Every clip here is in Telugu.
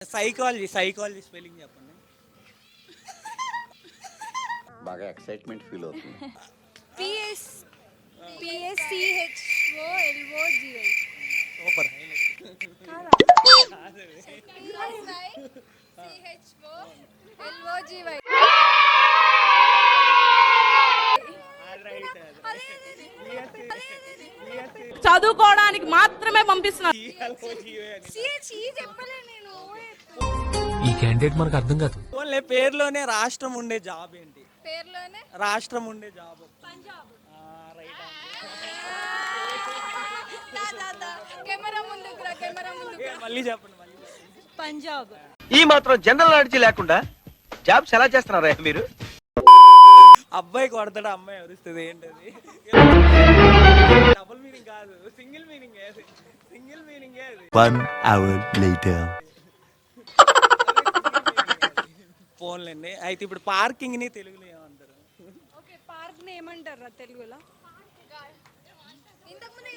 సైకాలజీ స్పెల్లింగ్ చెప్పండి. బాగా ఎక్సైట్మెంట్ ఫీల్ అవుతుంది. PS పిఎస్సిహెచ్ఓఎల్ఓజివై super. సిహెచ్ఓఎల్ఓజివై చదువుకోవడానికి మాత్రమే పంపిస్తున్నారు. సిహెచ్ఈ చెప్పలే నేను. ఈ క్యాండిడేట్ మనకు అర్థం కాదు. ఓన్లీ పేరులోనే రాష్ట్రం ఉండే జాబ్ ఏంటి? పేర్లోనే రాష్ట్రం ఉండే జాబ్. పంజాబ్. రైట్. కెమెరా ముందుకు రా, కెమెరా ముందుకు రా. మళ్ళీ చెప్పండి. పంజాబ్. ఈ మాత్రం జనరల్ నాలెడ్జ్ లేకుండా జాబ్స్ ఎలా చేస్తున్నారా మీరు? అబ్బాయి కొడతాడు, అమ్మాయి అరుస్తుంది, ఏంటది? డబుల్ మీనింగ్ కాదు, single meaning. Single meaning. 1 hour later. ఫోన్లండి. అయితే ఇప్పుడు పార్కింగ్ ని తెలుగులో ఏమంటారు? ఓకే, పార్క్ ని ఏమంటారు తెలుగులో? ఇంతకుముందే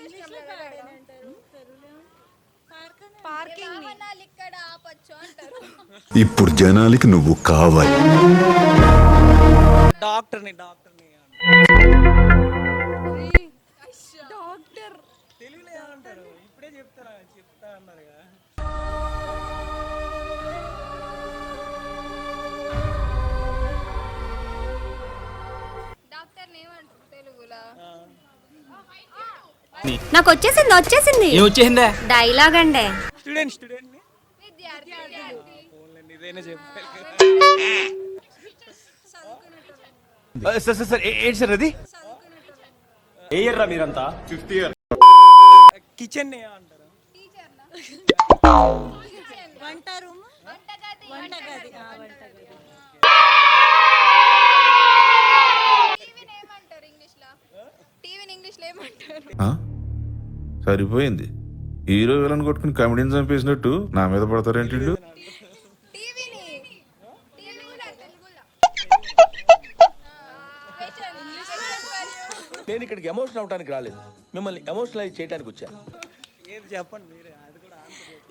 పార్కింగ్ ని ఇక్కడ ఆపొచ్చు అంటారు. ఇప్పుడు జనాలకి నువ్వు కావాలి. డాక్టర్ని డాక్టర్ తెలుగులో ఏమంటారు? ఇప్పుడే చెప్తా అన్నారు కదా. డాక్టర్ ని ఏమంటారు తెలుగులో? నాకు వచ్చేసింది వచ్చేసిందే డైలాగ్ అండి. స్టూడెంట్ ని విద్యార్థి. ఫోన్లండి, ఇదేనా చెప్పారు. సార్ ఏంటి సార్ అది? ఏయర్రా మీరంతా 50 years. కిచెన్ ఏమంటారు? వంట రూమ్. వంటగది. టీవీని ఏమంటారు ఇంగ్లీష్లో? టీవీని ఇంగ్లీష్లో ఏమంటారు? సరిపోయింది. హీరో విలన్ కొట్టుకుని కమెడీని చంపేసినట్టు నా మీద పడతారేంటి? టీవీని నేను ఇక్కడికి ఎమోషనల్ అవడానికి రాలేదు, మిమ్మల్ని ఎమోషనలైజ్ చేయడానికి వచ్చాను. ఏది చెప్పండి మీరే, అది కూడా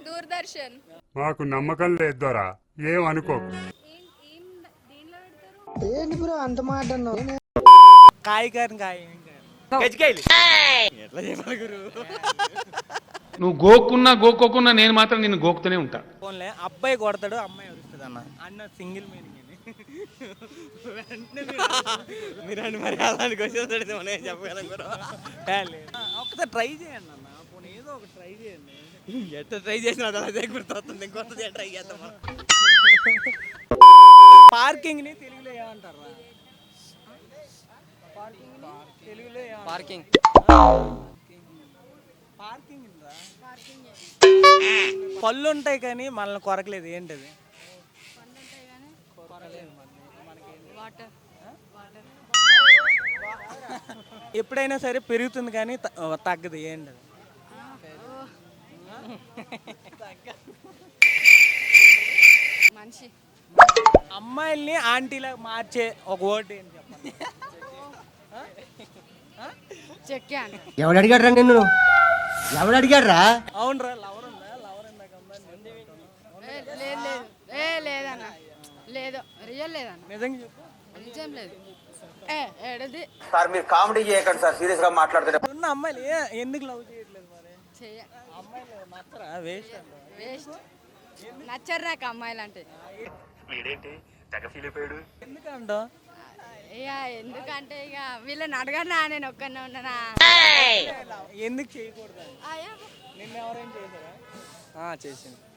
దూరదర్శన్. మాకు నమ్మకం లేదు దొరా, ఏం అనుకోకు. కాయగారిని ఎట్లా చెప్పాలి గురు? నువ్వు గోక్కున్నా నేను మాత్రం నిన్ను గోకుతూనే ఉంటా. ఫోన్లే అబ్బాయి కొడతాడు, అమ్మాయి అరుస్తుంది అన్న సింగిల్ మీనింగ్. మీరు మరి అలాంటి వచ్చేసరికి మనం ఏం చెప్పగలం గురు? ఒకసారి ట్రై చేయండి అన్న, పోనీ ఏదో ఒకటి ట్రై చేయండి. ఎట్లా ట్రై చేసినా అదే గుర్తొస్తుంది, ఇంకొకటి ట్రై చేద్దాం. పార్కింగ్ ని తెలుగులో ఏమంటారు? పార్కింగ్ పళ్ళు ఉంటాయి కానీ మనల్ని కొరకలేదు, ఏంటది? ఎప్పుడైనా సరే పెరుగుతుంది కానీ తగ్గదు, ఏంటది? మనిషి. అమ్మాయిల్ని ఆంటీలా మార్చే ఒక వర్డ్ ఏంటి చెప్పండి? చెక్కే అంట. ఎవడు అడిగాడు రా నిన్ను? ఎవడు అడిగాడు రా? అవునరా, లవర్ ఉందా? లవర్ లేదన్న, లేదు, రియల్ లేదన్న, నిజంగా చెప్పు. నిజం లేదు. ఏడది సార్ మీరు కామెడీ చేయకండి సార్, సీరియస్ గా మాట్లాడుతున్నారు. ఉన్న అమ్మాయిలు ఎందుకు లవ్ చేయట్లేదు మరి? చెయ్య. అమ్మాయిలు నచ్చరా? వేస్ట్ నచ్చరు నాకు అమ్మాయిలు అంటే. ఎందుకంటో ఇక ఎందుకంటే ఇక వీళ్ళని అడగనా, నేను ఒక్కనే ఉన్నానా? ఎందుకు చేయకూడదు? నిన్న ఎవరేం చేశారా?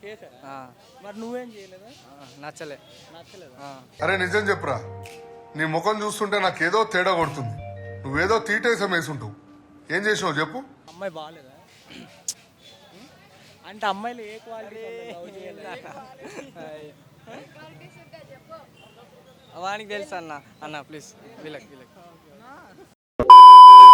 చేశారా? మరి నువ్వేం చేయలేదా? నచ్చలేదు. అరే నిజం చెప్పురా, నీ ముఖం చూస్తుంటే నాకేదో తేడా కొడుతుంది. నువ్వేదో తీటేసం వేసుంటావు. ఏం చేసినావు చెప్పు? అమ్మాయి బాగాలేదా? అంటే అమ్మాయిలు ఏ క్వాలిటీ వానికి తెలుసు అన్న ప్లీజ్ వీళ్ళకి